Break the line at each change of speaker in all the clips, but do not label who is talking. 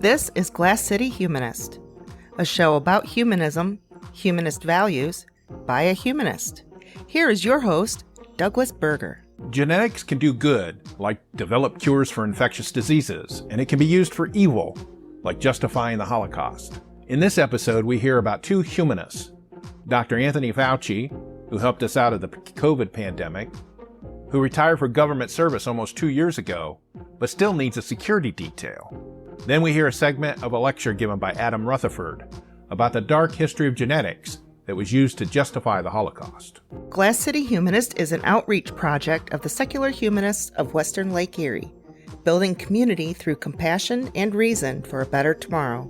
This is Glass City Humanist, a show about humanism, humanist values, by a humanist. Here is your host, Douglas Berger.
Genetics can do good, like develop cures for infectious diseases, and it can be used for evil, like justifying the Holocaust. In this episode, we hear about two humanists, Dr. Anthony Fauci, who helped us out of the COVID pandemic, who retired for government service almost 2 years ago, but still needs a security detail. Then we hear a segment of a lecture given by Adam Rutherford about the dark history of genetics that was used to justify the Holocaust.
Glass City Humanist is an outreach project of the secular humanists of Western Lake Erie, building community through compassion and reason for a better tomorrow.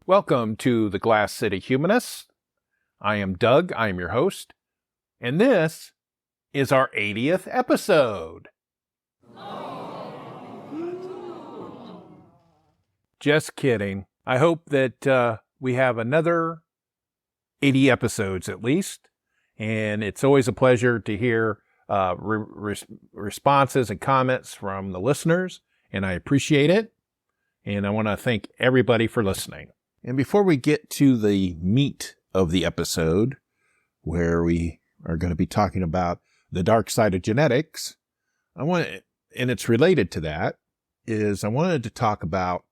Welcome to the Glass City Humanists. I am Doug, I am your host, and this is our 80th episode. Just kidding. I hope that we have another 80 episodes at least, and it's always a pleasure to hear responses and comments from the listeners, and I appreciate it, and I want to thank everybody for listening. And before we get to the meat of the episode, where we are going to be talking about the dark side of genetics, and it's related to that, I wanted to talk about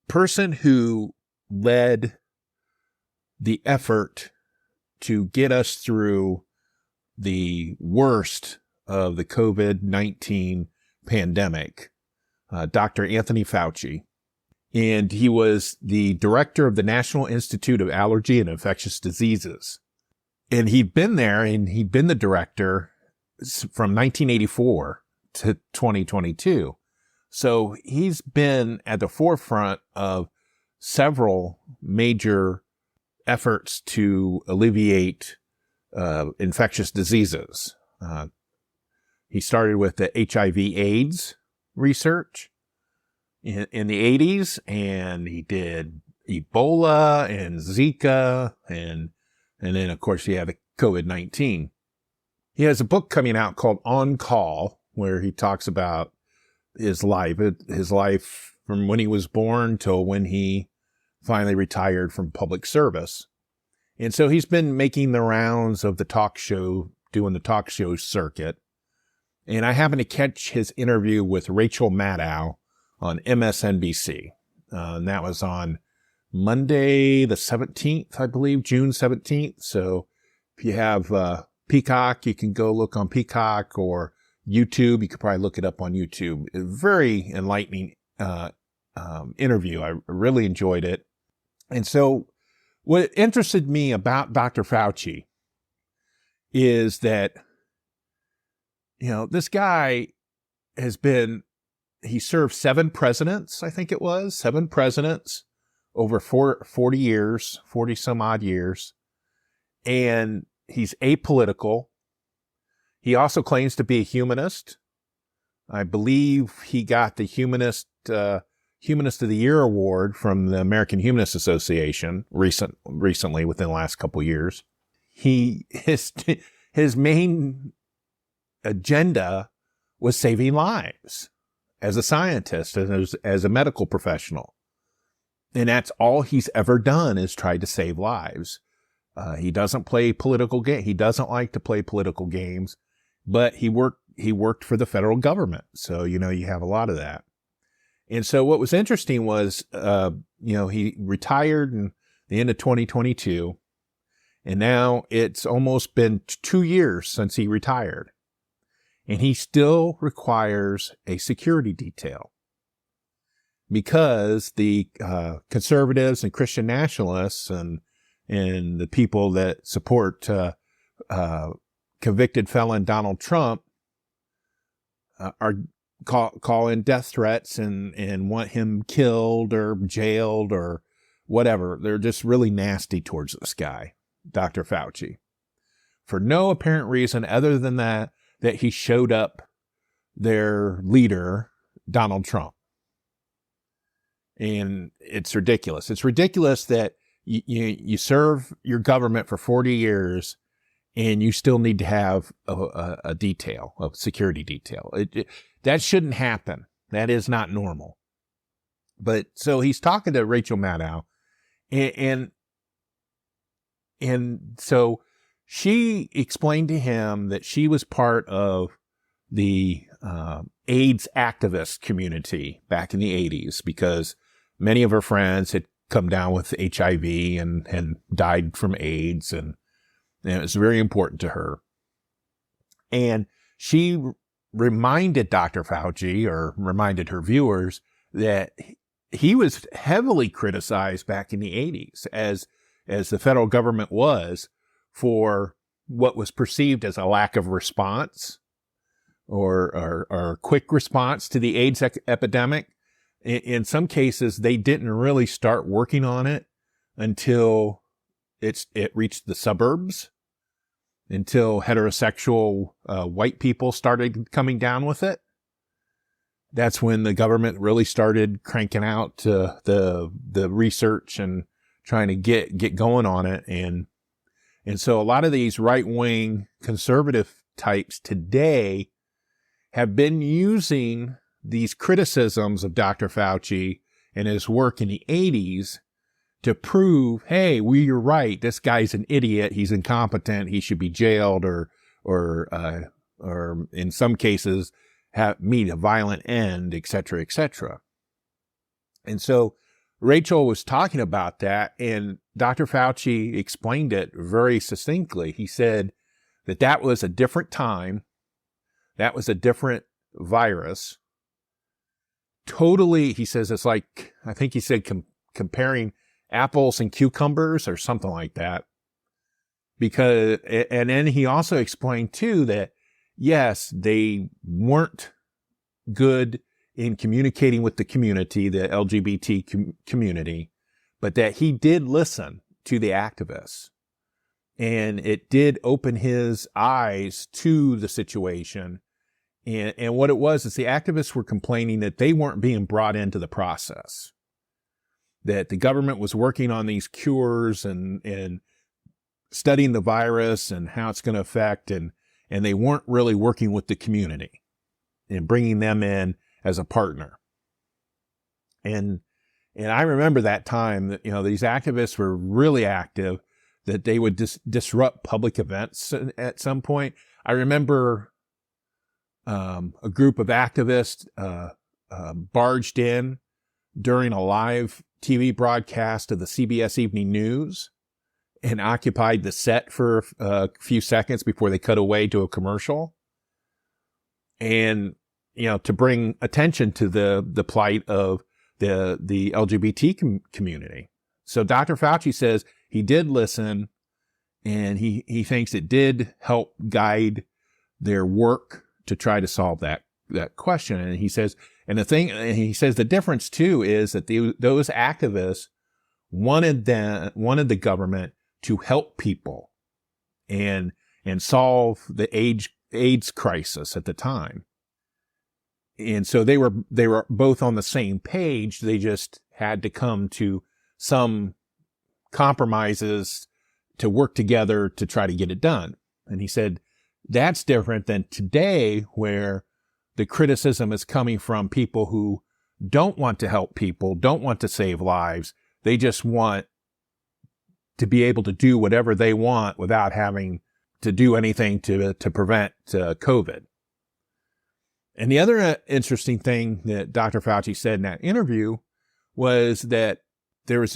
the person who led the effort to get us through the worst of the COVID-19 pandemic, Dr. Anthony Fauci. And he was the director of the National Institute of Allergy and Infectious Diseases. And he'd been there, and he'd been the director from 1984 to 2022. So he's been at the forefront of several major efforts to alleviate infectious diseases. He started with the HIV-AIDS research in the 80s, and he did Ebola and Zika, and then, of course, he had the COVID-19. He has a book coming out called On Call, where he talks about his life from when he was born till when he finally retired from public service. And so he's been making the rounds of the talk show, doing the talk show circuit. And I happened to catch his interview with Rachel Maddow on MSNBC. And that was on Monday the 17th, I believe, June 17th. So if you have Peacock, you can go look on Peacock, or YouTube. You could probably look it up on YouTube. A very enlightening interview. I really enjoyed it. And so what interested me about Dr. Fauci is that, this guy he served 7 presidents, I think it was, 7 presidents over 40 years, 40 some odd years. And he's apolitical. He also claims to be a humanist. I believe he got the Humanist of the Year award from the American Humanist Association recently, within the last couple of years. His main agenda was saving lives as a scientist and as a medical professional. And that's all he's ever done, is tried to save lives. He doesn't play political game. He doesn't like to play political games, but he worked for the federal government. So, you have a lot of that. And so what was interesting was, he retired in the end of 2022, and now it's almost been 2 years since he retired. And he still requires a security detail because the conservatives and Christian nationalists and the people that support convicted felon Donald Trump are calling death threats and want him killed or jailed or whatever. They're just really nasty towards this guy, Dr. Fauci, for no apparent reason other than that he showed up their leader, Donald Trump. And it's ridiculous. It's ridiculous that you serve your government for 40 years and you still need to have a detail, a security detail. That shouldn't happen. That is not normal. But so he's talking to Rachel Maddow, and so she explained to him that she was part of the AIDS activist community back in the 80s because many of her friends had come down with HIV and had died from AIDS, and it was very important to her. And she reminded Dr. Fauci, or reminded her viewers, that he was heavily criticized back in the 80s as the federal government was for what was perceived as a lack of response or quick response to the AIDS epidemic. In some cases, they didn't really start working on it until it reached the suburbs, until heterosexual white people started coming down with it. That's when the government really started cranking out the research and trying to get going on it. And so a lot of these right-wing conservative types today have been using these criticisms of Dr. Fauci and his work in the 80s to prove, hey, you're right. This guy's an idiot. He's incompetent. He should be jailed or in some cases meet a violent end, et cetera, et cetera. And so Rachel was talking about that, and Dr. Fauci explained it very succinctly. He said that was a different time. That was a different virus. Totally, he says it's like, I think he said comparing apples and cucumbers or something like that. And then he also explained too that, yes, they weren't good in communicating with the community, the LGBT community, but that he did listen to the activists. And it did open his eyes to the situation. And what it was is the activists were complaining that they weren't being brought into the process, that the government was working on these cures and studying the virus and how it's going to affect, and they weren't really working with the community and bringing them in as a partner. And I remember that time that, these activists were really active, that they would disrupt public events at some point. I remember a group of activists barged in during a live TV broadcast of the CBS Evening News and occupied the set for a few seconds before they cut away to a commercial. And, to bring attention to the plight of the LGBT community. So Dr. Fauci says he did listen, and he thinks it did help guide their work to try to solve that question. And he says, the difference too is that those activists wanted the government to help people and solve the AIDS crisis at the time. And so they were both on the same page. They just had to come to some compromises to work together to try to get it done. And he said, that's different than today, where the criticism is coming from people who don't want to help people, don't want to save lives. They just want to be able to do whatever they want without having to do anything to prevent COVID. And the other interesting thing that Dr. Fauci said in that interview was that there was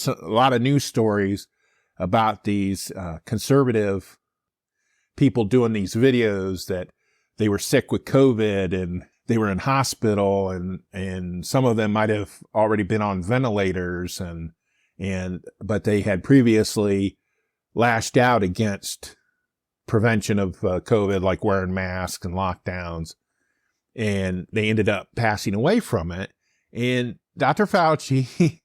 a lot of news stories about these conservative people doing these videos that they were sick with COVID and they were in hospital, and some of them might have already been on ventilators, but they had previously lashed out against prevention of COVID, like wearing masks and lockdowns, and they ended up passing away from it. And Dr. Fauci,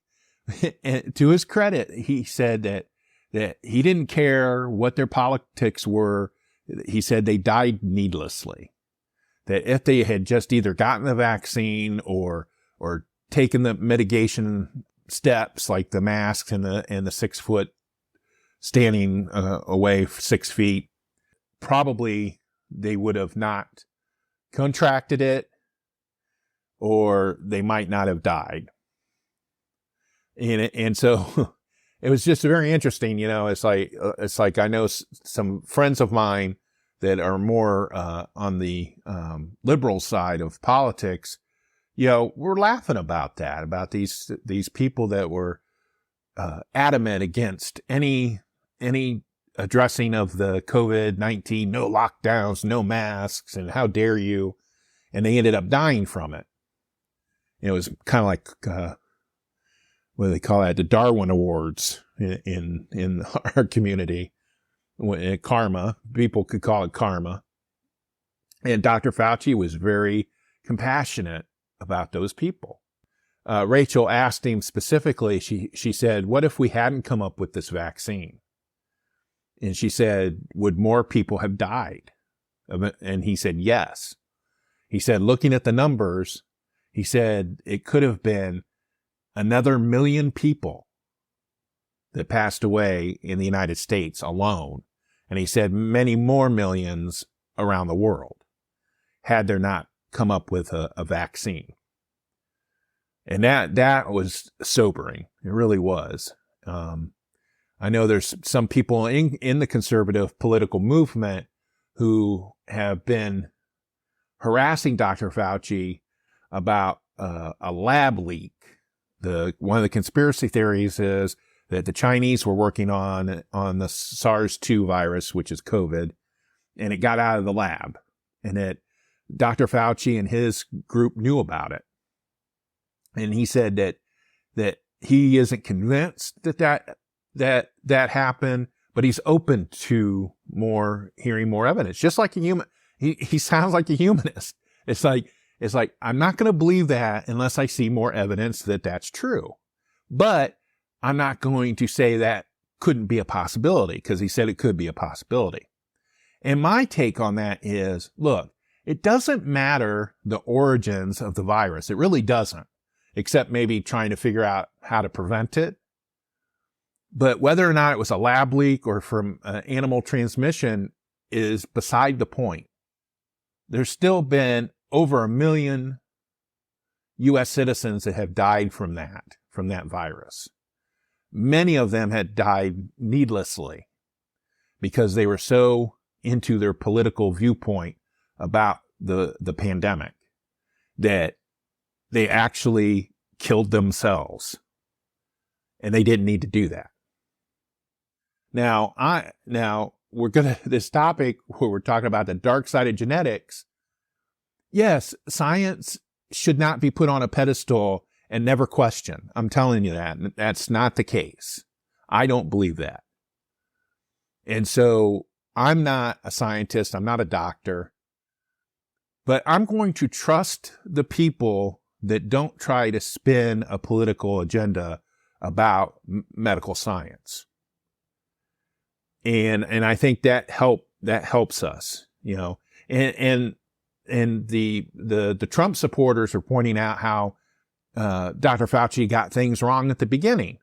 to his credit, he said that he didn't care what their politics were. He said they died needlessly. That if they had just either gotten the vaccine or taken the mitigation steps, like the masks and the 6 foot standing away 6 feet, probably they would have not contracted it, or they might not have died. And so it was just very interesting. It's like I know some friends of mine that are more on the liberal side of politics. We're laughing about that, about these people that were adamant against any addressing of the COVID-19, no lockdowns, no masks, and how dare you, and they ended up dying from it. It was kind of like what do they call that? The Darwin Awards in our community. Karma, people could call it karma. And Dr. Fauci was very compassionate about those people. Rachel asked him specifically, she said, what if we hadn't come up with this vaccine? And she said, would more people have died? And he said, yes. He said, looking at the numbers, he said it could have been another 1 million people that passed away in the United States alone. And he said many more millions around the world had there not come up with a vaccine. And that was sobering. It really was. I know there's some people in the conservative political movement who have been harassing Dr. Fauci about a lab leak. One of the conspiracy theories is that the Chinese were working on the SARS-2 virus, which is COVID, and it got out of the lab, and that Dr. Fauci and his group knew about it. And he said that he isn't convinced that happened, but he's open to hearing more evidence. Just like a human, he sounds like a humanist. It's like I'm not going to believe that unless I see more evidence that that's true. But I'm not going to say that couldn't be a possibility, because he said it could be a possibility. And my take on that is, look, it doesn't matter the origins of the virus. It really doesn't, except maybe trying to figure out how to prevent it. But whether or not it was a lab leak or from animal transmission is beside the point. There's still been over 1 million U.S. citizens that have died from that virus. Many of them had died needlessly because they were so into their political viewpoint about the pandemic that they actually killed themselves, and they didn't need to do that. Now this topic where we're talking about the dark side of genetics. Yes, science should not be put on a pedestal and never questioned. I'm telling you that. That's not the case. I don't believe that. And so I'm not a scientist. I'm not a doctor. But I'm going to trust the people that don't try to spin a political agenda about medical science. And I think that helps us, and the Trump supporters are pointing out how Dr. Fauci got things wrong at the beginning,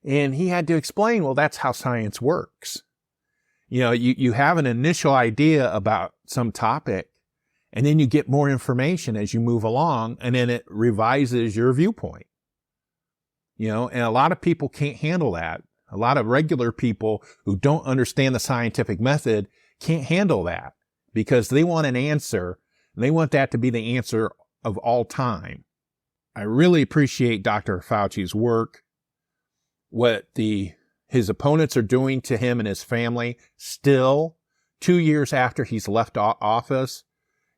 and he had to explain, well, that's how science works. You have an initial idea about some topic, and then you get more information as you move along, and then it revises your viewpoint. And a lot of people can't handle that. A lot of regular people who don't understand the scientific method can't handle that because they want an answer, and they want that to be the answer of all time. I really appreciate Dr. Fauci's work. What his opponents are doing to him and his family still 2 years after he's left office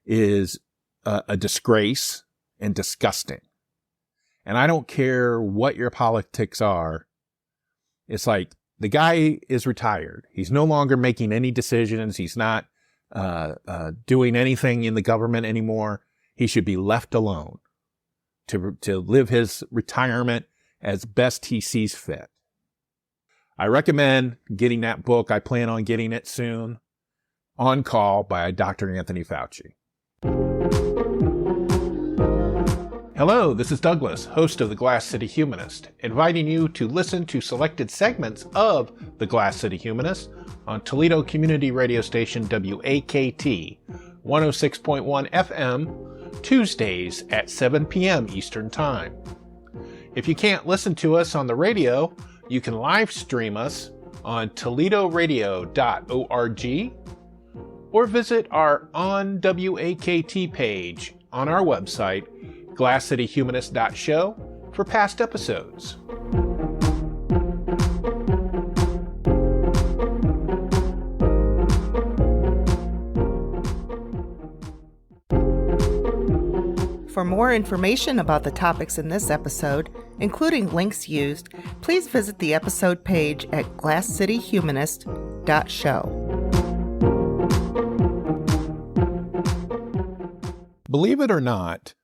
is a disgrace and disgusting. And I don't care what your politics are. It's like the guy is retired. He's no longer making any decisions. He's not doing anything in the government anymore. He should be left alone to live his retirement as best he sees fit. I recommend getting that book. I plan on getting it soon. On Call by Dr. Anthony Fauci. Hello, this is Douglas, host of the Glass City Humanist, inviting you to listen to selected segments of the Glass City Humanist on Toledo community radio station WAKT 106.1 FM, Tuesdays at 7 p.m. Eastern Time. If you can't listen to us on the radio, you can live stream us on toledoradio.org or visit our On WAKT page on our website, glasscityhumanist.show, for past episodes.
For more information about the topics in this episode, including links used, please visit the episode page at glasscityhumanist.show.
Believe it or not,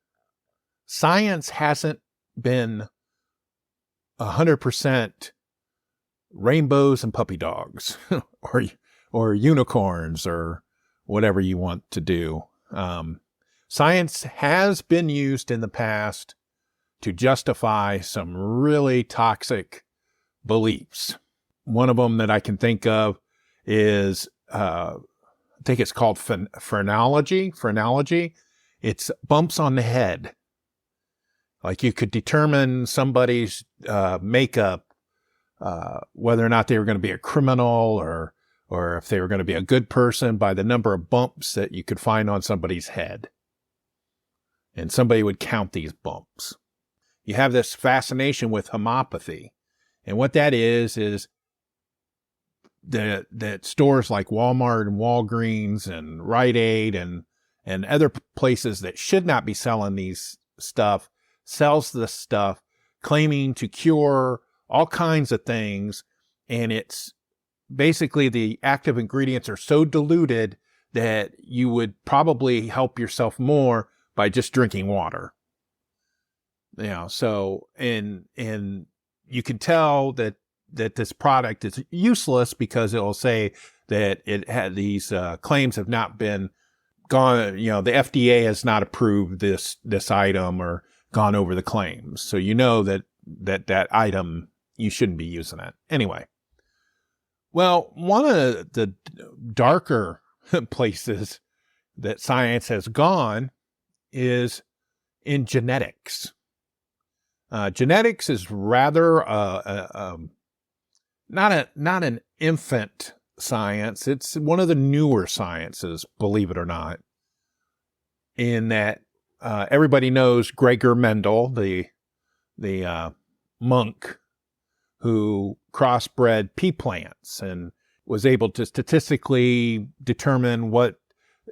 science hasn't been 100% rainbows and puppy dogs or unicorns or whatever you want to do. Science has been used in the past to justify some really toxic beliefs. One of them that I can think of is, I think it's called phrenology. It's bumps on the head. Like you could determine somebody's makeup, whether or not they were going to be a criminal or if they were going to be a good person by the number of bumps that you could find on somebody's head. And somebody would count these bumps. You have this fascination with homopathy. And what that is that stores like Walmart and Walgreens and Rite Aid and other places that should not be selling these stuff, sells this stuff, claiming to cure all kinds of things. And it's basically the active ingredients are so diluted that you would probably help yourself more by just drinking water. You know, so, and you can tell that this product is useless because it'll say that it had these claims have not been gone, you know, the FDA has not approved this item or gone over the claims. So you know that item, you shouldn't be using it. Anyway. Well, one of the darker places that science has gone is in genetics. Genetics is rather not an infant science. It's one of the newer sciences, believe it or not, in that everybody knows Gregor Mendel, the monk who crossbred pea plants and was able to statistically determine what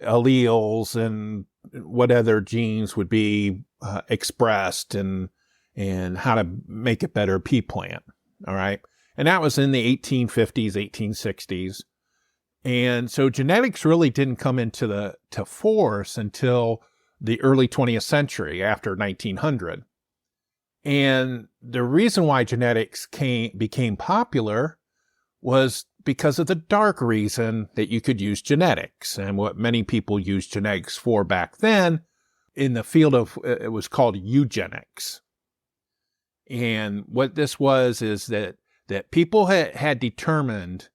alleles and what other genes would be expressed and how to make a better pea plant. All right. And that was in the 1850s, 1860s. And so genetics really didn't come into force until the early 20th century, after 1900. And the reason why genetics became popular was because of the dark reason that you could use genetics. And what many people used genetics for back then in the field of, it was called eugenics. And what this was is that people had determined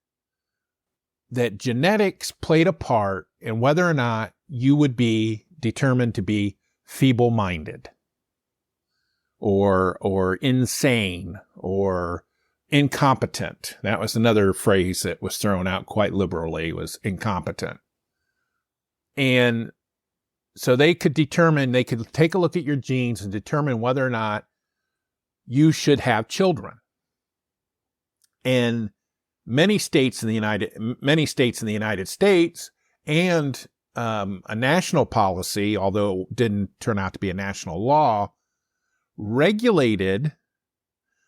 that genetics played a part in whether or not you would be determined to be feeble-minded or insane or incompetent. That was another phrase that was thrown out quite liberally, was incompetent. And so they could take a look at your genes and determine whether or not you should have children. And many states in the United States and a national policy, although it didn't turn out to be a national law, regulated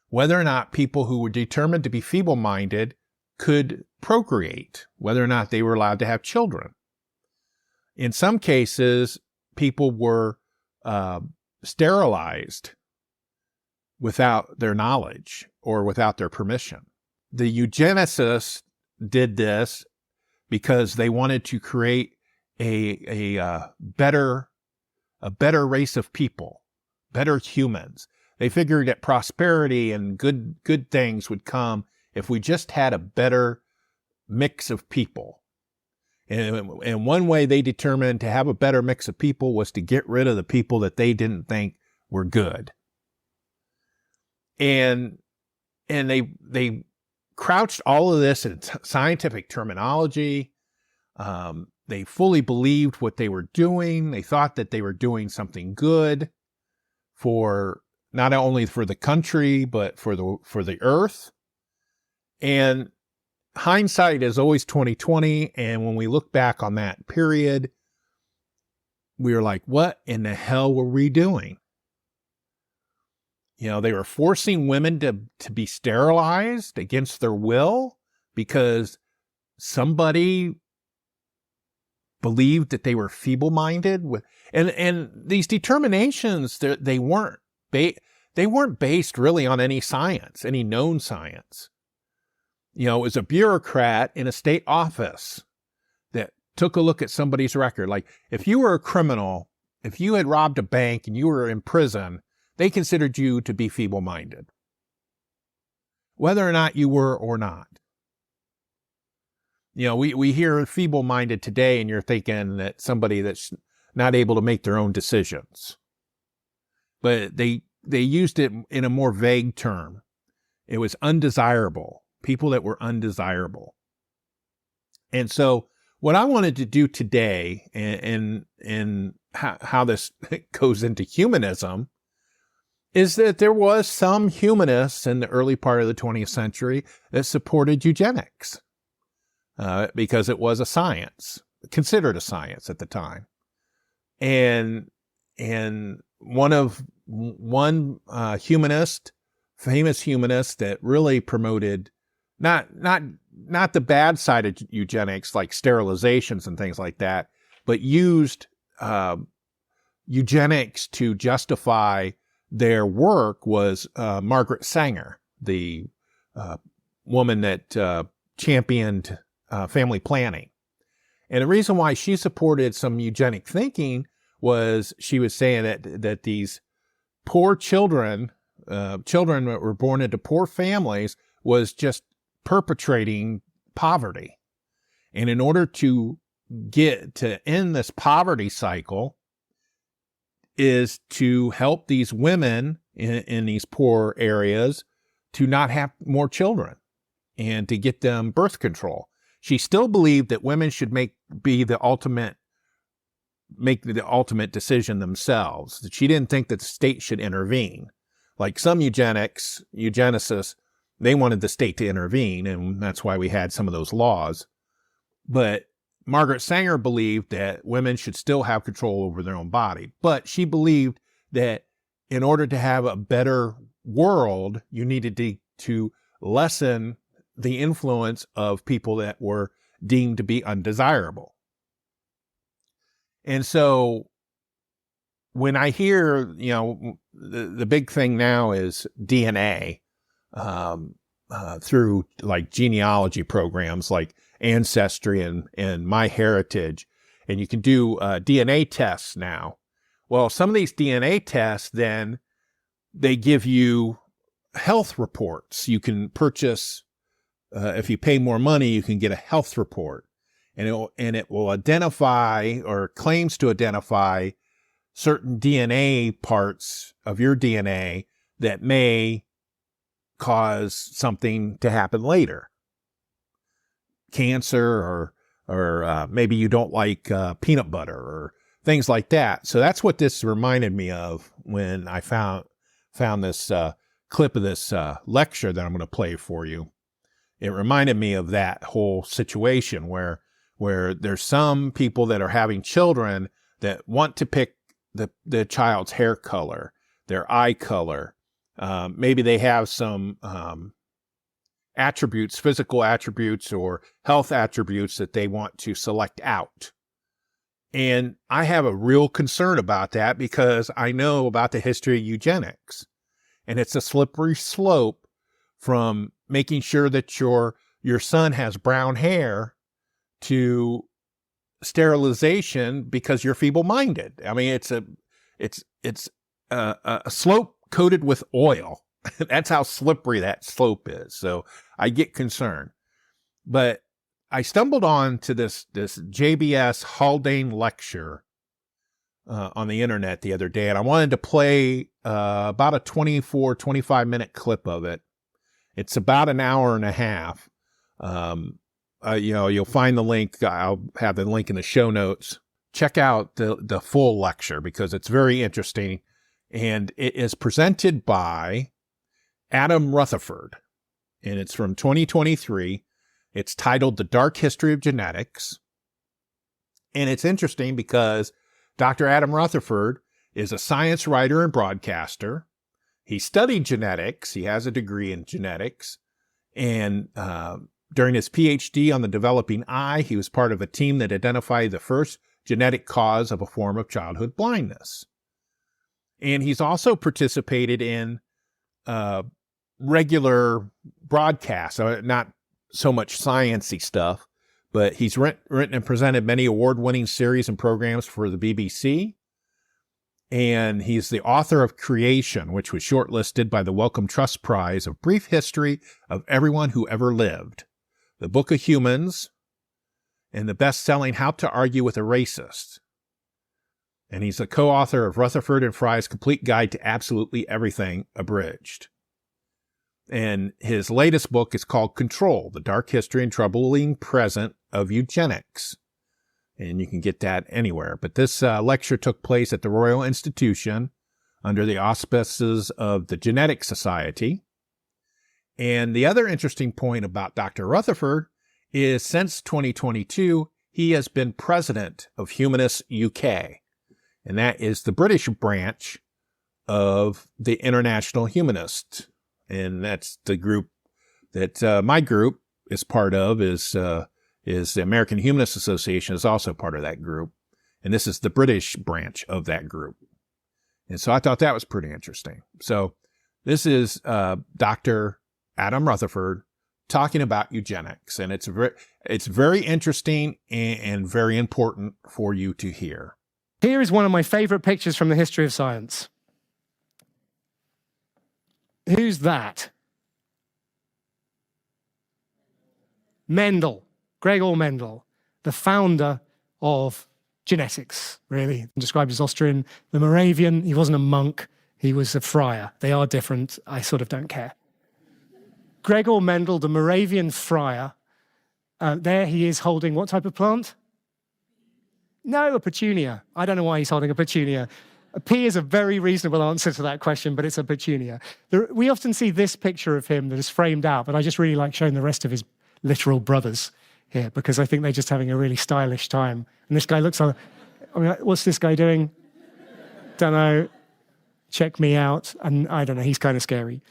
whether or not people who were determined to be feeble-minded could procreate, whether or not they were allowed to have children. In some cases, people were sterilized without their knowledge or without their permission. The eugenicists did this because they wanted to create a better race of people, better humans. They figured that prosperity and good things would come if we just had a better mix of people. And one way they determined to have a better mix of people was to get rid of the people that they didn't think were good. And they crouched all of this in scientific terminology. They fully believed what they were doing. They thought that they were doing something good for not only for the country, but for the earth. And hindsight is always 20/20. And when we look back on that period, we were like, what in the hell were we doing? You know, they were forcing women to be sterilized against their will because somebody believed that they were feeble-minded. And these determinations, they weren't based really on any science, any known science. You know, it was a bureaucrat in a state office that took a look at somebody's record. Like, if you were a criminal, if you had robbed a bank and you were in prison, they considered you to be feeble-minded, whether or not you were or not. You know, we hear feeble-minded today, and you're thinking that somebody that's not able to make their own decisions. But they used it in a more vague term. It was undesirable, people that were undesirable. And so what I wanted to do today, and how this goes into humanism, is that there was some humanists in the early part of the 20th century that supported eugenics because it was a science, considered a science at the time. And one humanist, famous humanist that really promoted not the bad side of eugenics like sterilizations and things like that, but used eugenics to justify their work was Margaret Sanger, the woman that championed family planning. And the reason why she supported some eugenic thinking was she was saying that these poor children that were born into poor families was just perpetrating poverty. And in order to end this poverty cycle, is to help these women in these poor areas to not have more children and to get them birth control. She still believed that women should make the ultimate decision themselves. That she didn't think that the state should intervene. Like some eugenicists, they wanted the state to intervene, and that's why we had some of those laws. But Margaret Sanger believed that women should still have control over their own body. But she believed that in order to have a better world, you needed to lessen the influence of people that were deemed to be undesirable. And so when I hear, you know, the big thing now is DNA through like genealogy programs like Ancestry and MyHeritage, and you can do DNA tests now. Well, some of these DNA tests, then they give you health reports. You can purchase, if you pay more money, you can get a health report, and it will identify or claims to identify certain DNA parts of your DNA that may cause something to happen later. Cancer or maybe you don't like peanut butter or things like that. So that's what this reminded me of when I found this clip of this lecture that I'm going to play for you. It reminded me of that whole situation where there's some people that are having children that want to pick the child's hair color, their eye color. Maybe they have some attributes, physical attributes or health attributes that they want to select out. And I have a real concern about that because I know about the history of eugenics. And it's a slippery slope from making sure that your son has brown hair to sterilization because you're feeble-minded. I mean, it's a slope coated with oil. That's how slippery that slope is. So I get concerned. But I stumbled on to this JBS Haldane lecture on the internet the other day, and I wanted to play about a 25-minute clip of it. It's about an hour and a half. You'll find the link. I'll have the link in the show notes. Check out the full lecture because it's very interesting. And it is presented by Adam Rutherford, and it's from 2023. It's titled The Dark History of Genetics. And it's interesting because Dr. Adam Rutherford is a science writer and broadcaster. He studied genetics. He has a degree in genetics. And during his PhD on the developing eye, he was part of a team that identified the first genetic cause of a form of childhood blindness. And he's also participated in regular broadcasts, not so much sciencey stuff, but he's written and presented many award-winning series and programs for the BBC. And he's the author of Creation, which was shortlisted by the Wellcome Trust Prize of Brief History of Everyone Who Ever Lived, The Book of Humans, and the best-selling How to Argue with a Racist. And he's the co-author of Rutherford and Fry's Complete Guide to Absolutely Everything, Abridged. And his latest book is called Control, The Dark History and Troubling Present of Eugenics. And you can get that anywhere. But this lecture took place at the Royal Institution under the auspices of the Genetics Society. And the other interesting point about Dr. Rutherford is since 2022, he has been president of Humanists UK. And that is the British branch of the International Humanists. And that's the group that my group is part of, is the American Humanist Association is also part of that group. And this is the British branch of that group. And so I thought that was pretty interesting. So this is Dr. Adam Rutherford talking about eugenics. And it's very interesting and very important for you to hear.
Here is one of my favorite pictures from the history of science. Who's that? Mendel, Gregor Mendel, the founder of genetics, really. Described as Austrian, the Moravian. He wasn't a monk, he was a friar. They are different, I sort of don't care. Gregor Mendel, the Moravian friar, there he is holding what type of plant? No, a petunia. I don't know why he's holding a petunia. A pea is a very reasonable answer to that question, but it's a petunia. We often see this picture of him that is framed out, but I just really like showing the rest of his literal brothers here because I think they're just having a really stylish time. And this guy looks what's this guy doing? Don't know. Check me out. And I don't know, he's kind of scary.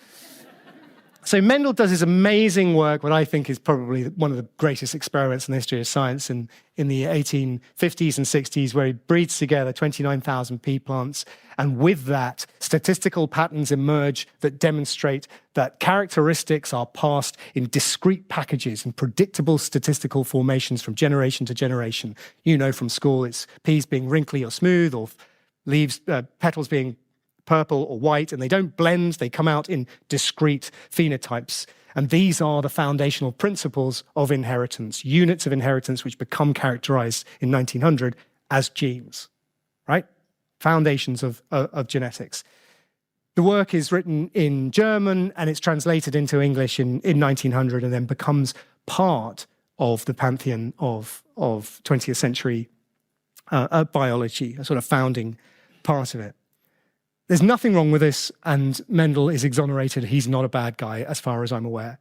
So Mendel does his amazing work, what I think is probably one of the greatest experiments in the history of science in the 1850s and 60s, where he breeds together 29,000 pea plants. And with that, statistical patterns emerge that demonstrate that characteristics are passed in discrete packages and predictable statistical formations from generation to generation. You know from school, it's peas being wrinkly or smooth, or leaves, petals being purple or white, and they don't blend, they come out in discrete phenotypes. And these are the foundational principles of inheritance, units of inheritance which become characterized in 1900 as genes, right? Foundations of genetics. The work is written in German and it's translated into English in 1900 and then becomes part of the pantheon of 20th century biology, a sort of founding part of it. There's nothing wrong with this, and Mendel is exonerated. He's not a bad guy, as far as I'm aware.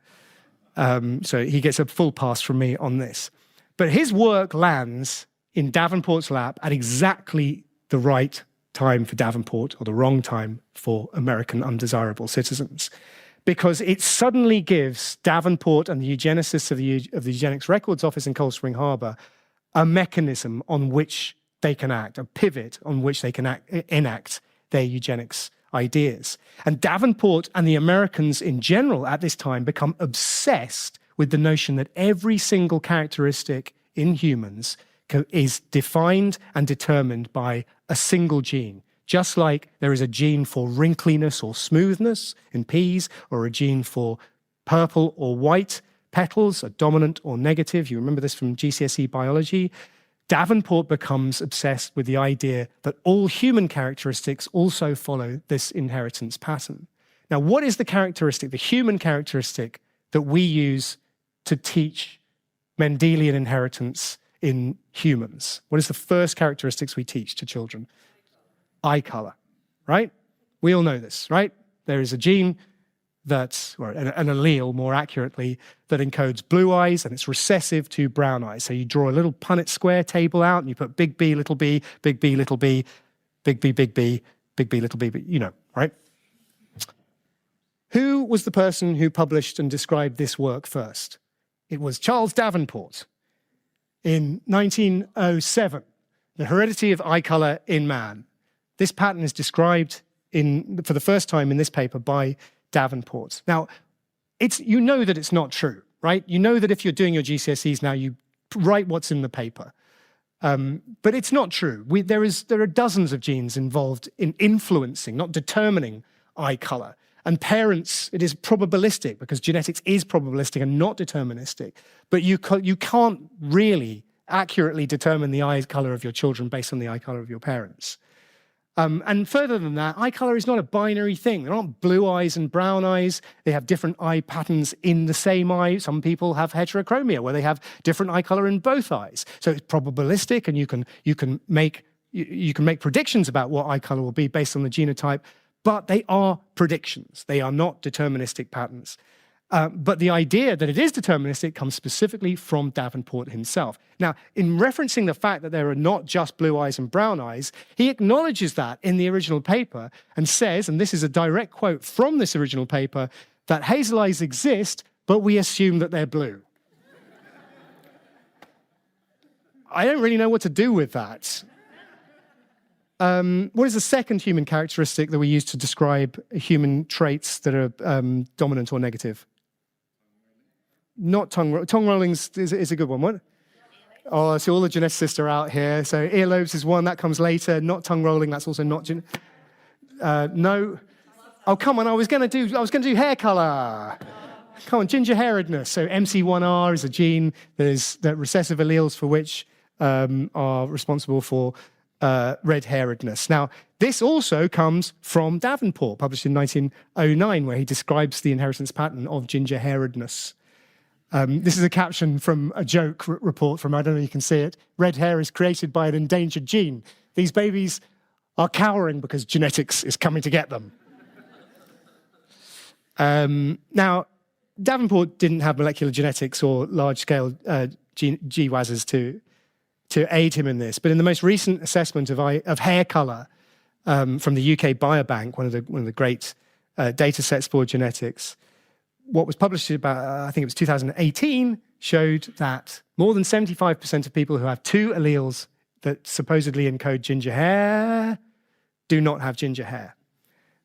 So he gets a full pass from me on this. But his work lands in Davenport's lap at exactly the right time for Davenport, or the wrong time for American undesirable citizens, because it suddenly gives Davenport and the eugenicists of the Eugenics Records Office in Cold Spring Harbor a mechanism on which they can act, a pivot on which they can enact their eugenics ideas. And Davenport and the Americans in general at this time become obsessed with the notion that every single characteristic in humans is defined and determined by a single gene, Just like there is a gene for wrinkliness or smoothness in peas, or a gene for purple or white petals, a dominant or negative. You remember this from GCSE biology. Davenport becomes obsessed with the idea that all human characteristics also follow this inheritance pattern. Now, what is the characteristic, the human characteristic, that we use to teach Mendelian inheritance in humans? What is the first characteristics we teach to children? Eye color, right? We all know this, right? There is a gene that's, or an allele more accurately, that encodes blue eyes, and it's recessive to brown eyes. So you draw a little Punnett square table out and you put big B, little b, big B, little b, big B, big B, big B, little b, you know, right? Who was the person who published and described this work first? It was Charles Davenport in 1907, The Heredity of Eye Color in Man. This pattern is described for the first time in this paper by Davenport. Now, you know that it's not true, right? You know that if you're doing your GCSEs now, you write what's in the paper. But it's not true. There are dozens of genes involved in influencing, not determining, eye color. And parents, it is probabilistic, because genetics is probabilistic and not deterministic. But you can't really accurately determine the eye color of your children based on the eye color of your parents. And further than that, eye color is not a binary thing. There aren't blue eyes and brown eyes. They have different eye patterns in the same eye. Some people have heterochromia, where they have different eye color in both eyes. So it's probabilistic, and you can make predictions about what eye color will be based on the genotype, but they are predictions. They are not deterministic patterns. But the idea that it is deterministic comes specifically from Davenport himself. Now, in referencing the fact that there are not just blue eyes and brown eyes, he acknowledges that in the original paper and says, and this is a direct quote from this original paper, that hazel eyes exist, but we assume that they're blue. I don't really know what to do with that. What is the second human characteristic that we use to describe human traits that are dominant or negative? Not tongue rolling is a good one. What? Oh, so all the geneticists are out here. So earlobes is one, that comes later. Not tongue rolling, that's also not no. Oh, come on, I was going to do hair color. Come on, ginger hairedness. So MC1R is a gene that recessive alleles for which are responsible for red-hairedness. Now, this also comes from Davenport, published in 1909, where he describes the inheritance pattern of ginger hairedness. This is a caption from a joke report from, I don't know if you can see it, red hair is created by an endangered gene. These babies are cowering because genetics is coming to get them. Now, Davenport didn't have molecular genetics or large-scale GWASs to aid him in this. But in the most recent assessment of hair color from the UK Biobank, one of the great data sets for genetics, what was published about, I think it was 2018, showed that more than 75% of people who have two alleles that supposedly encode ginger hair do not have ginger hair.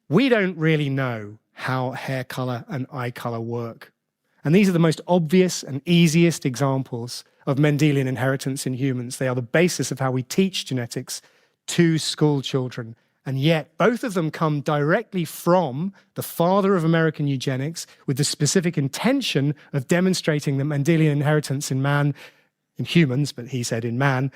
We don't really know how hair color and eye color work. And these are the most obvious and easiest examples of Mendelian inheritance in humans. They are the basis of how we teach genetics to school children. And yet, both of them come directly from the father of American eugenics, with the specific intention of demonstrating that Mendelian inheritance in man, in humans, but he said in man,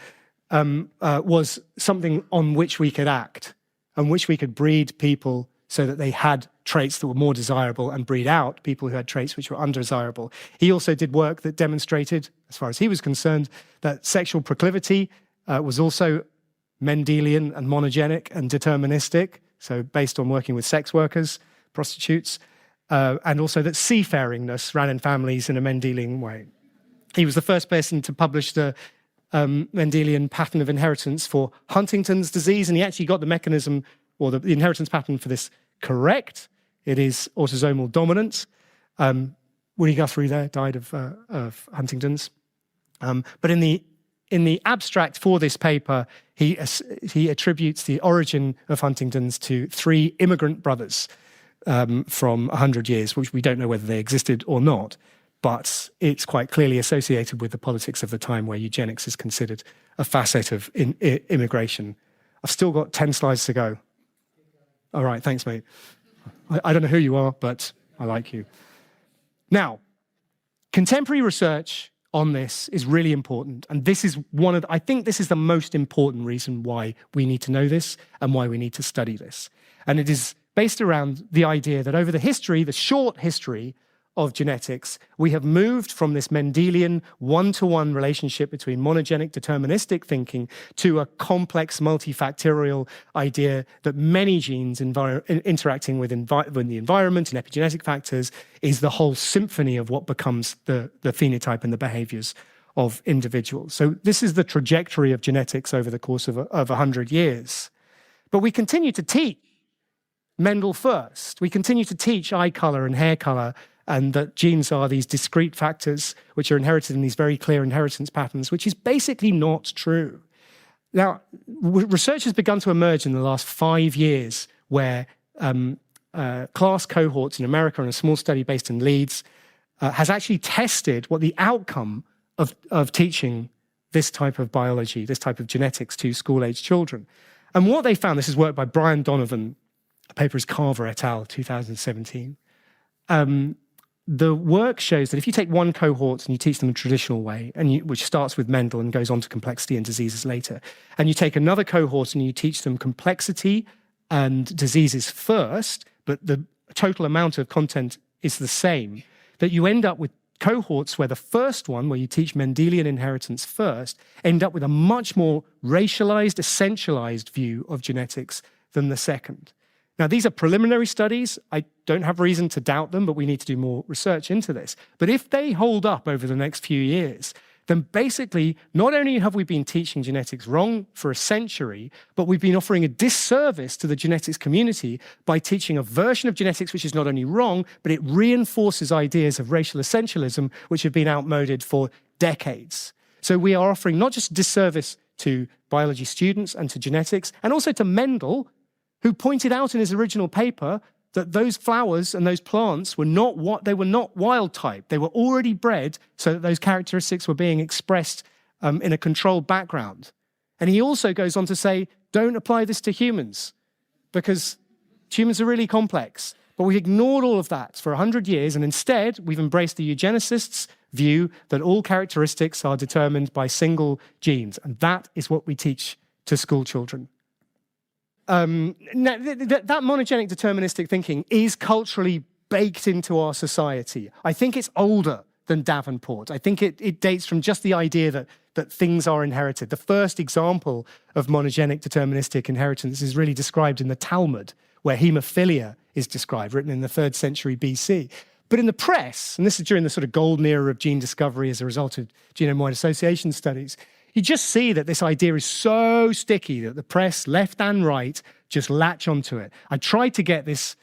was something on which we could act, on which we could breed people so that they had traits that were more desirable and breed out people who had traits which were undesirable. He also did work that demonstrated, as far as he was concerned, that sexual proclivity was also Mendelian and monogenic and deterministic, so based on working with sex workers, prostitutes, and also that seafaringness ran in families in a Mendelian way. He was the first person to publish the Mendelian pattern of inheritance for Huntington's disease, and he actually got the mechanism or the inheritance pattern for this correct. It is autosomal dominant. Woody Guthrie there died of Huntington's. But in the abstract for this paper, he attributes the origin of Huntington's to 3 immigrant brothers from 100 years, which we don't know whether they existed or not, but it's quite clearly associated with the politics of the time where eugenics is considered a facet of immigration. I've still got 10 slides to go. All right, thanks, mate. I don't know who you are, but I like you. Now, contemporary research on this is really important. And this is I think this is the most important reason why we need to know this and why we need to study this. And it is based around the idea that over the short history of genetics, we have moved from this Mendelian one-to-one relationship between monogenic deterministic thinking to a complex multifactorial idea that many genes interacting with the environment and epigenetic factors is the whole symphony of what becomes the phenotype and the behaviors of individuals. So this is the trajectory of genetics over the course of 100 years. But we continue to teach Mendel first. We continue to teach eye color and hair color, and that genes are these discrete factors which are inherited in these very clear inheritance patterns, which is basically not true. Now, research has begun to emerge in the last 5 years where class cohorts in America and a small study based in Leeds has actually tested what the outcome of teaching this type of biology, this type of genetics to school-age children. And what they found, this is work by Brian Donovan, the paper is Carver et al., 2017. The work shows that if you take one cohort and you teach them the traditional way, which starts with Mendel and goes on to complexity and diseases later, and you take another cohort and you teach them complexity and diseases first, but the total amount of content is the same, that you end up with cohorts where the first one, where you teach Mendelian inheritance first, end up with a much more racialized, essentialized view of genetics than the second. Now, these are preliminary studies. I don't have reason to doubt them, but we need to do more research into this. But if they hold up over the next few years, then basically, not only have we been teaching genetics wrong for a century, but we've been offering a disservice to the genetics community by teaching a version of genetics which is not only wrong, but it reinforces ideas of racial essentialism, which have been outmoded for decades. So we are offering not just a disservice to biology students and to genetics, and also to Mendel, who pointed out in his original paper that those flowers and those plants were not wild type. They were already bred so that those characteristics were being expressed in a controlled background. And he also goes on to say, don't apply this to humans because humans are really complex. But we've ignored all of that for 100 years, and instead we've embraced the eugenicists' view that all characteristics are determined by single genes. And that is what we teach to school children. That monogenic deterministic thinking is culturally baked into our society. I think it's older than Davenport. I think it dates from just the idea that things are inherited. The first example of monogenic deterministic inheritance is really described in the Talmud, where hemophilia is described, written in the 3rd century BC. But in the press, and this is during the sort of golden era of gene discovery as a result of genome-wide association studies, you just see that this idea is so sticky that the press, left and right, just latch onto it. I tried to get this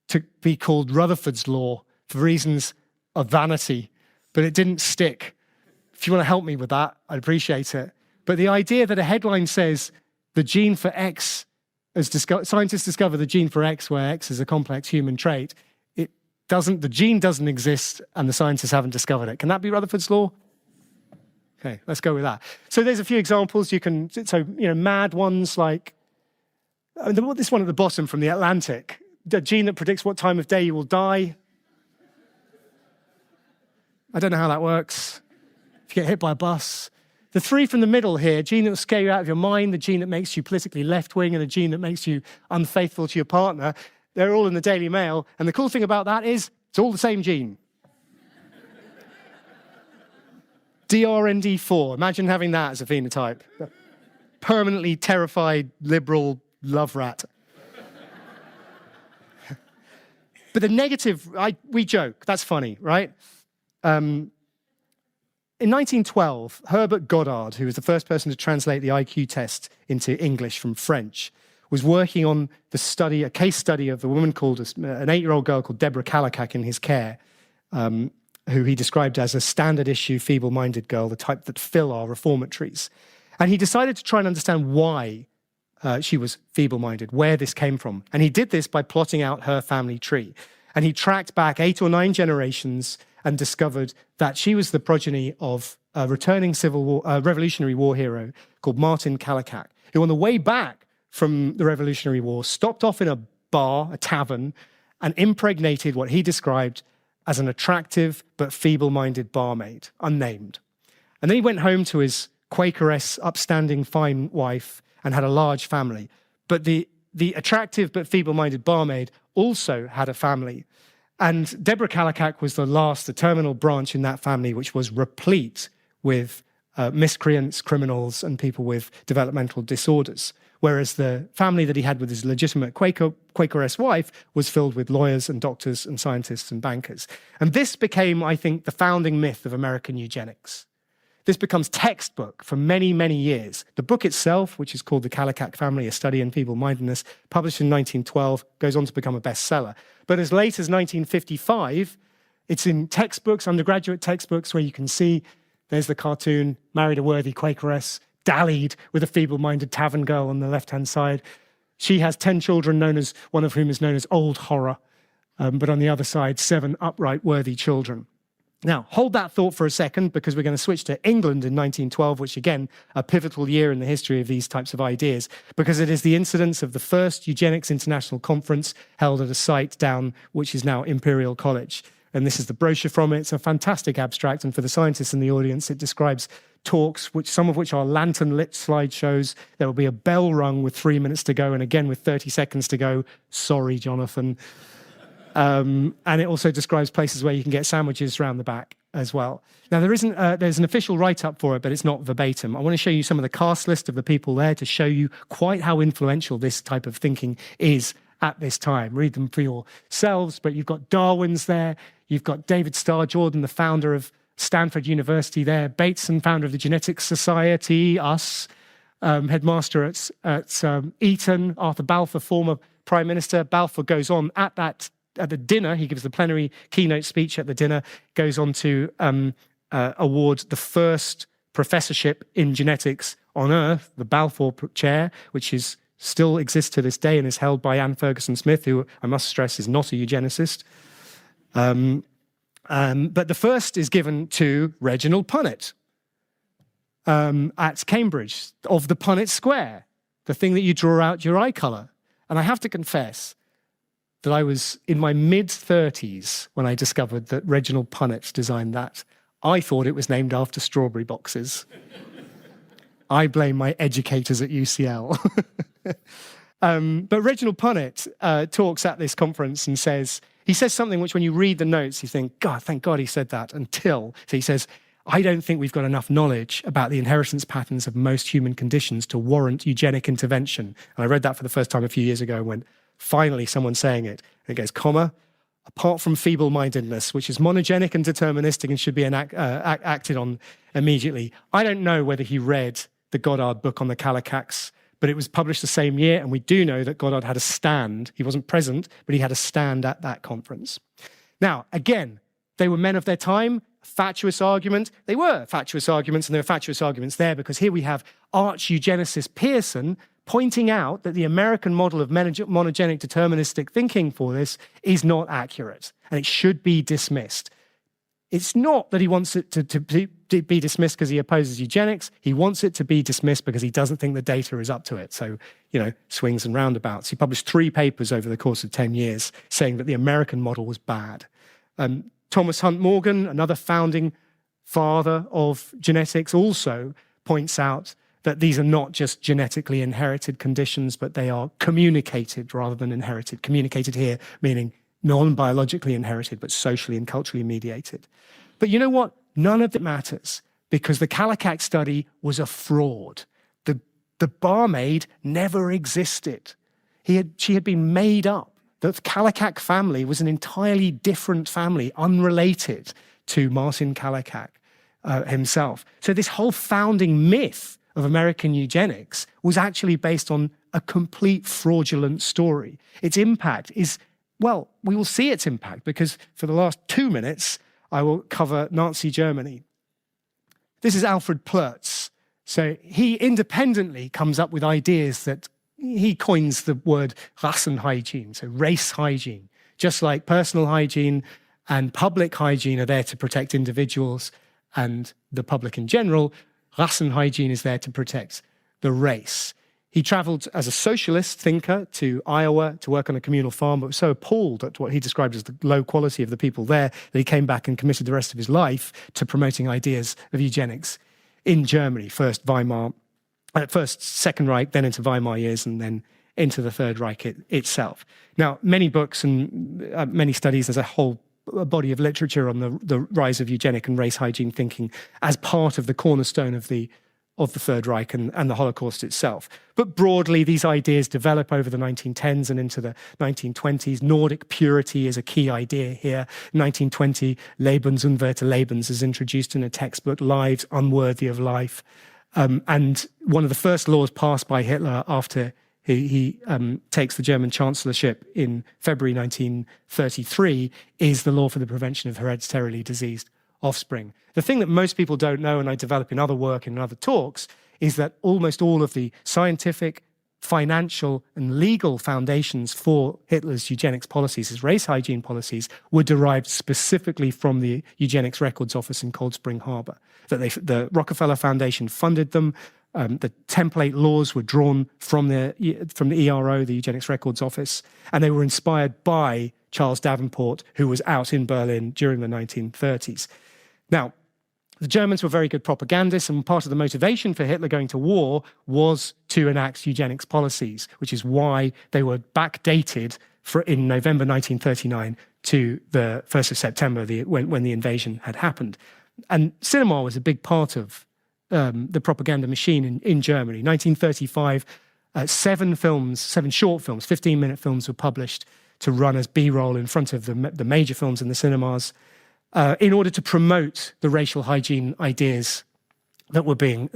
to be called Rutherford's law for reasons of vanity, but it didn't stick. If you want to help me with that, I'd appreciate it. But the idea that a headline says the gene for X, scientists discover the gene for X where X is a complex human trait, the gene doesn't exist and the scientists haven't discovered it. Can that be Rutherford's law? Okay, let's go with that. So there's a few examples mad ones like this one at the bottom from The Atlantic, the gene that predicts what time of day you will die. I don't know how that works. If you get hit by a bus. The 3 from the middle here, gene that will scare you out of your mind, the gene that makes you politically left-wing, and the gene that makes you unfaithful to your partner, they're all in the Daily Mail. And the cool thing about that is it's all the same gene. DRND4, imagine having that as a phenotype. Permanently terrified, liberal love rat. But the negative, we joke, that's funny, right? In 1912, Herbert Goddard, who was the first person to translate the IQ test into English from French, was working on a case study of a woman called, an 8-year-old girl called Deborah Kallikak in his care, who he described as a standard issue feeble-minded girl, the type that fill our reformatories. And he decided to try and understand why she was feeble-minded, where this came from. And he did this by plotting out her family tree. And he tracked back 8 or 9 generations and discovered that she was the progeny of a returning Revolutionary War hero called Martin Kallikak, who on the way back from the Revolutionary War stopped off in a bar, a tavern, and impregnated what he described as an attractive but feeble-minded barmaid, unnamed. And then he went home to his Quakeress, upstanding, fine wife and had a large family. But the attractive but feeble-minded barmaid also had a family. And Deborah Kallikak was the last, the terminal branch in that family, which was replete with miscreants, criminals, and people with developmental disorders. Whereas the family that he had with his legitimate Quakeress wife was filled with lawyers and doctors and scientists and bankers. And this became, I think, the founding myth of American eugenics. This becomes textbook for many, many years. The book itself, which is called The Kallikak Family, A Study in Feeble-Mindedness, published in 1912, goes on to become a bestseller. But as late as 1955, it's in textbooks, undergraduate textbooks, where you can see there's the cartoon, married a worthy Quakeress, dallied with a feeble-minded tavern girl on the left-hand side. She has 10 children, one of whom is known as Old Horror, but on the other side, 7 upright, worthy children. Now, hold that thought for a second, because we're going to switch to England in 1912, which, again, a pivotal year in the history of these types of ideas, because it is the incidence of the first Eugenics International Conference held at a site down, which is now Imperial College. And this is the brochure from it. It's a fantastic abstract, and for the scientists in the audience, it describes talks, some of which are lantern-lit slideshows. There will be a bell rung with 3 minutes to go, and again with 30 seconds to go. Sorry, Jonathan. And it also describes places where you can get sandwiches around the back as well. Now, there's an official write-up for it, but it's not verbatim. I want to show you some of the cast list of the people there to show you quite how influential this type of thinking is at this time. Read them for yourselves, but you've got Darwin's there. You've got David Starr Jordan, the founder of Stanford University there. Bateson, founder of the Genetics Society, us. Headmaster at Eton. Arthur Balfour, former Prime Minister. Balfour goes on at the dinner, he gives the plenary keynote speech at the dinner, goes on to award the first professorship in genetics on Earth, the Balfour Chair, which still exists to this day and is held by Anne Ferguson Smith, who I must stress is not a eugenicist. But the first is given to Reginald Punnett at Cambridge, of the Punnett Square, the thing that you draw out your eye colour. And I have to confess that I was in my mid-30s when I discovered that Reginald Punnett designed that. I thought it was named after strawberry boxes. I blame my educators at UCL. But Reginald Punnett talks at this conference and he says something which, when you read the notes, you think, God, thank God he said that, so he says, I don't think we've got enough knowledge about the inheritance patterns of most human conditions to warrant eugenic intervention. And I read that for the first time a few years ago and went, finally, someone saying it. And it goes, comma, apart from feeble-mindedness, which is monogenic and deterministic and should be acted on immediately. I don't know whether he read the Goddard book on the Kallikaks, but it was published the same year, and we do know that Goddard had a stand. He wasn't present, but he had a stand at that conference. Now, again, they were men of their time. Fatuous argument. They were fatuous arguments, and there were fatuous arguments there, because here we have arch-eugenicist Pearson pointing out that the American model of monogenic deterministic thinking for this is not accurate, and it should be dismissed. It's not that he wants it to be dismissed because he opposes eugenics. He wants it to be dismissed because he doesn't think the data is up to it. So, swings and roundabouts. He published 3 papers over the course of 10 years saying that the American model was bad. Thomas Hunt Morgan, another founding father of genetics, also points out that these are not just genetically inherited conditions, but they are communicated rather than inherited. Communicated here meaning non-biologically inherited, but socially and culturally mediated. But you know what? None of it matters, because the Kallikak study was a fraud. The barmaid never existed. She had been made up. The Kallikak family was an entirely different family, unrelated to Martin Kallikak himself. So this whole founding myth of American eugenics was actually based on a complete fraudulent story. Its impact is, well, we will see its impact, because for the last 2 minutes, I will cover Nazi Germany. This is Alfred Ploetz. So he independently comes up with ideas that he coins the word Rassenhygiene, so race hygiene. Just like personal hygiene and public hygiene are there to protect individuals and the public in general, Rassenhygiene is there to protect the race. He traveled as a socialist thinker to Iowa to work on a communal farm, but was so appalled at what he described as the low quality of the people there that he came back and committed the rest of his life to promoting ideas of eugenics in Germany, first Second Reich, then into Weimar years, and then into the Third Reich itself. Now, many books and many studies, there's a whole body of literature on the rise of eugenic and race hygiene thinking as part of the cornerstone of the Third Reich and the Holocaust itself. But broadly, these ideas develop over the 1910s and into the 1920s. Nordic purity is a key idea here. 1920, Lebensunwerte Lebens is introduced in a textbook, lives unworthy of life. And one of the first laws passed by Hitler after he takes the German chancellorship in February 1933 is the law for the prevention of hereditarily diseased offspring. The thing that most people don't know, and I develop in other work and in other talks, is that almost all of the scientific, financial, and legal foundations for Hitler's eugenics policies, his race hygiene policies, were derived specifically from the Eugenics Records Office in Cold Spring Harbor. That the Rockefeller Foundation funded them. The template laws were drawn from the ERO, the Eugenics Records Office, and they were inspired by Charles Davenport, who was out in Berlin during the 1930s. Now, the Germans were very good propagandists, and part of the motivation for Hitler going to war was to enact eugenics policies, which is why they were backdated in November 1939 to the 1st of September, when the invasion had happened. And cinema was a big part of the propaganda machine in Germany. 1935, 7 short films, 15-minute films were published to run as B-roll in front of the major films in the cinemas in order to promote the racial hygiene ideas that were being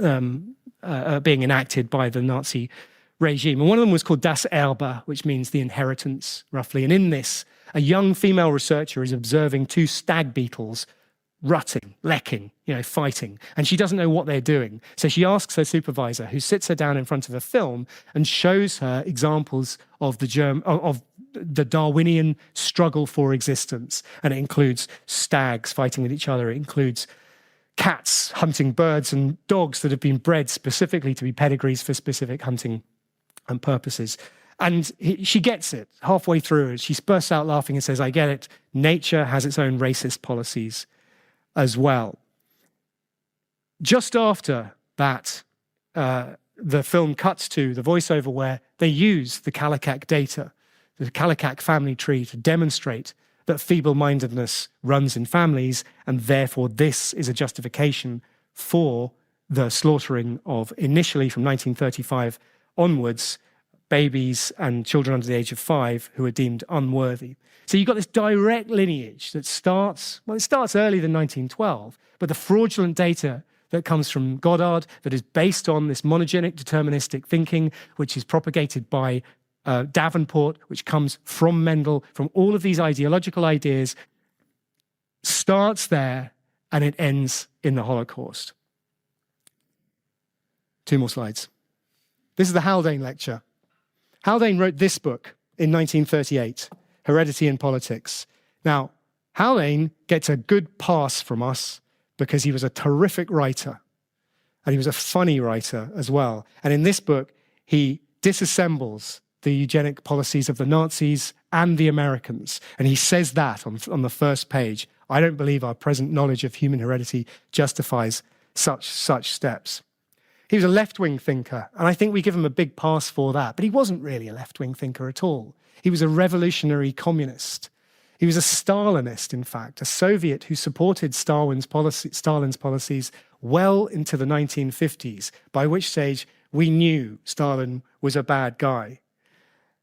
enacted by the Nazi regime. And one of them was called Das Erbe, which means the inheritance, roughly. And in this, a young female researcher is observing 2 stag beetles rutting, lecking, fighting. And she doesn't know what they're doing. So she asks her supervisor, who sits her down in front of a film and shows her examples of the Darwinian struggle for existence. And it includes stags fighting with each other. It includes cats hunting birds and dogs that have been bred specifically to be pedigrees for specific hunting and purposes. And she gets it halfway through. She bursts out laughing and says, "I get it. Nature has its own racist policies as well." Just after that, the film cuts to the voiceover where they use the Kallikak data, the Kallikak family tree, to demonstrate that feeble-mindedness runs in families, and therefore this is a justification for the slaughtering of, initially from 1935 onwards, babies and children under the age of 5 who are deemed unworthy. So you've got this direct lineage that starts earlier than 1912, but the fraudulent data that comes from Goddard, that is based on this monogenic deterministic thinking, which is propagated by Davenport, which comes from Mendel, from all of these ideological ideas, starts there and it ends in the Holocaust. 2 more slides. This is the Haldane lecture. Haldane wrote this book in 1938, Heredity in Politics. Now, Haldane gets a good pass from us because he was a terrific writer, and he was a funny writer as well. And in this book, he disassembles the eugenic policies of the Nazis and the Americans. And he says that on the first page. "I don't believe our present knowledge of human heredity justifies such steps." He was a left-wing thinker, and I think we give him a big pass for that. But he wasn't really a left-wing thinker at all. He was a revolutionary communist. He was a Stalinist, in fact, a Soviet who supported Stalin's policies well into the 1950s, by which stage we knew Stalin was a bad guy.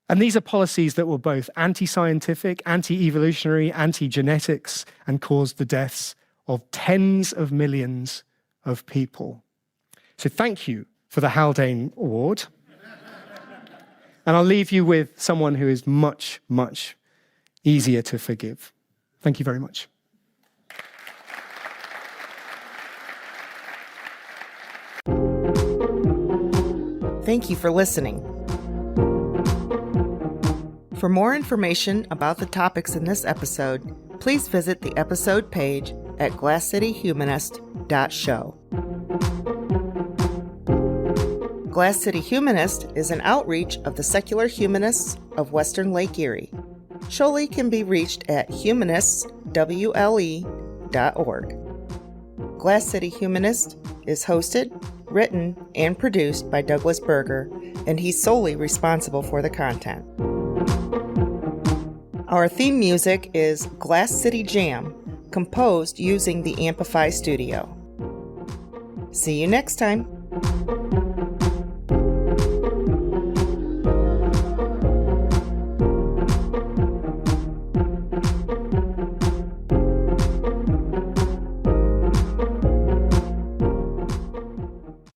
And these are policies that were both anti-scientific, anti-evolutionary, anti-genetics, and caused the deaths of tens of millions of people. So thank you for the Haldane Award. And I'll leave you with someone who is much, much easier to forgive. Thank you very much.
Thank you for listening. For more information about the topics in this episode, please visit the episode page at glasscityhumanist.show. Glass City Humanist is an outreach of the secular humanists of Western Lake Erie. Sholey can be reached at humanistswle.org. Glass City Humanist is hosted, written, and produced by Douglas Berger, and he's solely responsible for the content. Our theme music is Glass City Jam, composed using the Amplify Studio. See you next time.